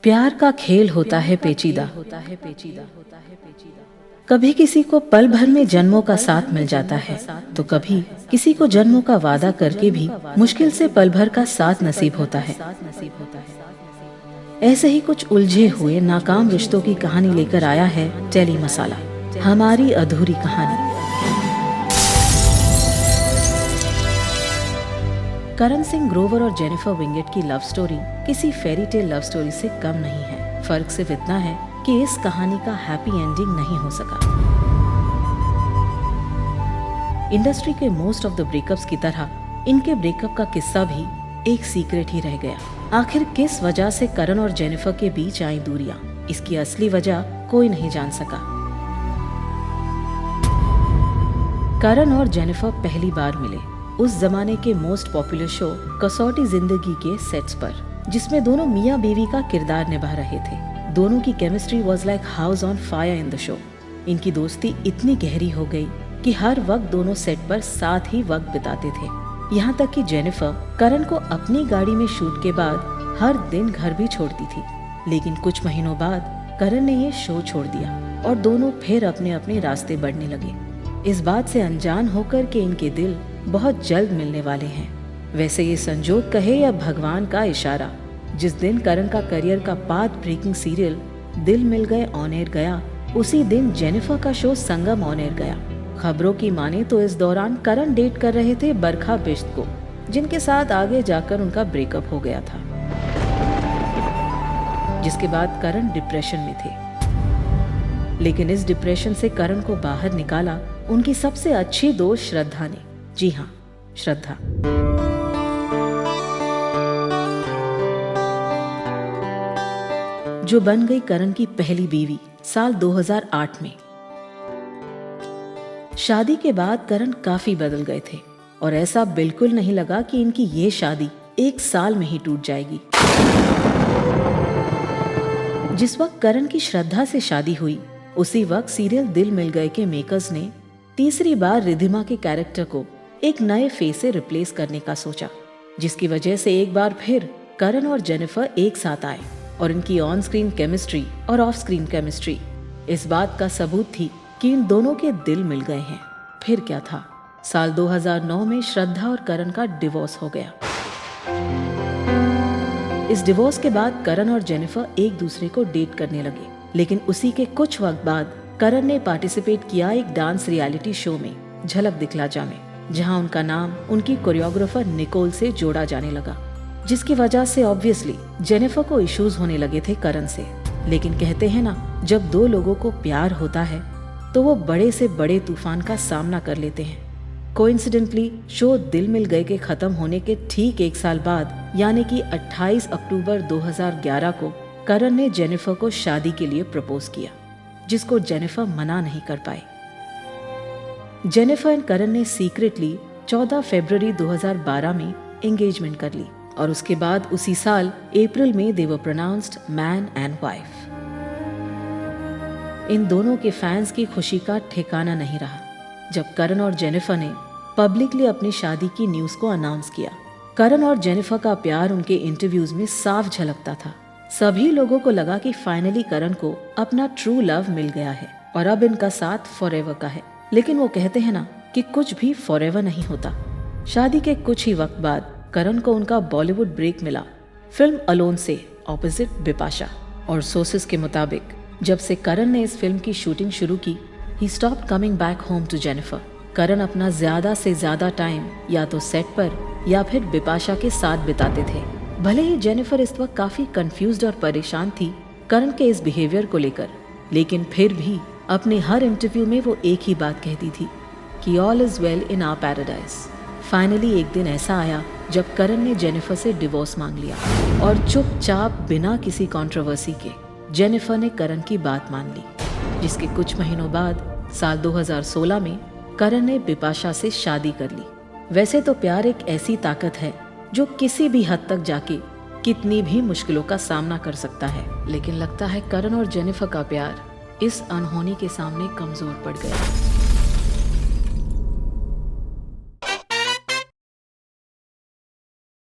प्यार का खेल होता है पेचीदा। कभी किसी को पल भर में जन्मों का साथ मिल जाता है, तो कभी किसी को जन्मों का वादा करके भी मुश्किल से पल भर का साथ नसीब होता है। ऐसे ही कुछ उलझे हुए नाकाम रिश्तों की कहानी लेकर आया है टेली मसाला, हमारी अधूरी कहानी। करण सिंह ग्रोवर और जेनिफर विंगेट की लव स्टोरी किसी फेरी टेल लव स्टोरी से कम नहीं है। फर्क सिर्फ इतना है कि इस कहानी का हैप्पी एंडिंग नहीं हो सका। इंडस्ट्री के मोस्ट ऑफ द ब्रेकअप्स की तरह इनके ब्रेकअप का किस्सा भी एक सीक्रेट ही रह गया। आखिर किस वजह से करण और जेनिफर के बीच आई दूरियां, इसकी असली वजह कोई नहीं जान सका। करण और जेनिफर पहली बार मिले उस जमाने के मोस्ट पॉपुलर शो कसौटी जिंदगी के सेट्स पर, जिसमें दोनों मियां बीवी का किरदार निभा रहे थे। दोनों की chemistry was like house on fire in the show. इनकी दोस्ती इतनी गहरी हो गई कि हर वक्त दोनों सेट पर साथ ही वक्त बिताते थे। यहाँ तक कि जेनिफर करण को अपनी गाड़ी में शूट के बाद हर दिन घर भी छोड़ती थी। लेकिन कुछ महीनों बाद करण ने ये शो छोड़ दिया और दोनों फिर अपने अपने रास्ते बढ़ने लगे, इस बात से अनजान होकर कि इनके दिल बहुत जल्द मिलने वाले हैं। वैसे ये संजोग कहे या भगवान का इशारा, जिस दिन करण का करियर का पाथ ब्रेकिंग सीरियल दिल मिल गए ऑन एयर गया, उसी दिन जेनिफर का शो संगम ऑन एयर गया। खबरों की माने तो इस दौरान करण डेट कर रहे थे बरखा बिश्त को, जिनके साथ आगे जाकर उनका ब्रेकअप हो गया था, जिसके बाद करण डिप्रेशन में थे। लेकिन इस डिप्रेशन से करण को बाहर निकाला उनकी सबसे अच्छी दोस्त श्रद्धा ने। जी हाँ, श्रद्धा। जो बन गई करण की पहली बीवी साल 2008 में। शादी के बाद करण काफी बदल गए थे और ऐसा बिल्कुल नहीं लगा कि इनकी ये शादी एक साल में ही टूट जाएगी। जिस वक्त करण की श्रद्धा से शादी हुई, उसी वक्त सीरियल दिल मिल गए के मेकर्स ने तीसरी बार रिधिमा के कैरेक्टर को एक नए फेस से रिप्लेस करने का सोचा, जिसकी वजह से एक बार फिर करण और जेनिफर एक साथ आए और इनकी ऑन स्क्रीन केमिस्ट्री और ऑफ स्क्रीन केमिस्ट्री इस बात का सबूत थी कि इन दोनों के दिल मिल गए हैं। फिर क्या था, साल 2009 में श्रद्धा और करण का डिवोर्स हो गया। इस डिवोर्स के बाद करण और जेनिफर एक दूसरे को डेट करने लगे, लेकिन उसी के कुछ वक्त बाद करण ने पार्टिसिपेट किया एक डांस रियलिटी शो में, झलक दिखला जा में, जहां उनका नाम उनकी कोरियोग्राफर निकोल से जोड़ा जाने लगा, जिसकी वजह से ऑब्वियसली जेनिफर को इश्यूज होने लगे थे करण से। लेकिन कहते हैं ना, जब दो लोगों को प्यार होता है तो वो बड़े से बड़े तूफान का सामना कर लेते हैं। कोइंसिडेंटली शो दिल मिल गए के खत्म होने के ठीक एक साल बाद, यानी कि 28 अक्टूबर 2011 को करण ने जेनिफर को शादी के लिए प्रपोज किया, जिसको जेनिफर मना नहीं कर पाए। जेनिफर एंड करण ने सीक्रेटली 14 फरवरी 2012 में एंगेजमेंट कर ली और उसके बाद उसी साल अप्रैल में दे वर प्रोनाउंस्ड मैन एंड वाइफ। इन दोनों के फैंस की खुशी का ठिकाना नहीं रहा जब करण और जेनिफर ने पब्लिकली अपनी शादी की न्यूज को अनाउंस किया। करण और जेनिफर का प्यार उनके इंटरव्यूज में साफ झलकता था। सभी लोगों को लगा कि फाइनली करण को अपना ट्रू लव मिल गया है और अब इनका साथ फॉरएवर का है। लेकिन वो कहते हैं ना कि कुछ भी फॉरएवर नहीं होता। शादी के कुछ ही वक्त बाद करण को उनका बॉलीवुड ब्रेक मिला फिल्म अलोन से ऑपोजिट बिपाशा, और सोर्सेस के मुताबिक जब से करण ने इस फिल्म की शूटिंग शुरू की, he stopped coming back home to Jennifer. Karan अपना ज्यादा से ज्यादा टाइम या तो सेट पर या फिर बिपाशा के साथ बिताते थे। भले ही जेनिफर इस वक्त काफी कंफ्यूज्ड और परेशान थी करण के इस बिहेवियर को लेकर, लेकिन फिर भी अपने हर इंटरव्यू में वो एक ही बात कहती थी कि all is well in our paradise. Finally एक दिन ऐसा आया जब करण ने जेनिफर से डिवोर्स मांग लिया और चुपचाप बिना किसी कंट्रोवर्सी के जेनिफर ने करण की बात मान ली, जिसके कुछ महीनों बाद साल 2016 में करण ने बिपाशा से शादी कर ली। वैसे तो प्यार एक ऐसी ताकत है जो किसी भी हद तक जाके कितनी भी मुश्किलों का सामना कर सकता है, लेकिन लगता है करण और जेनिफर का प्यार इस अनहोनी के सामने कमजोर पड़ गया।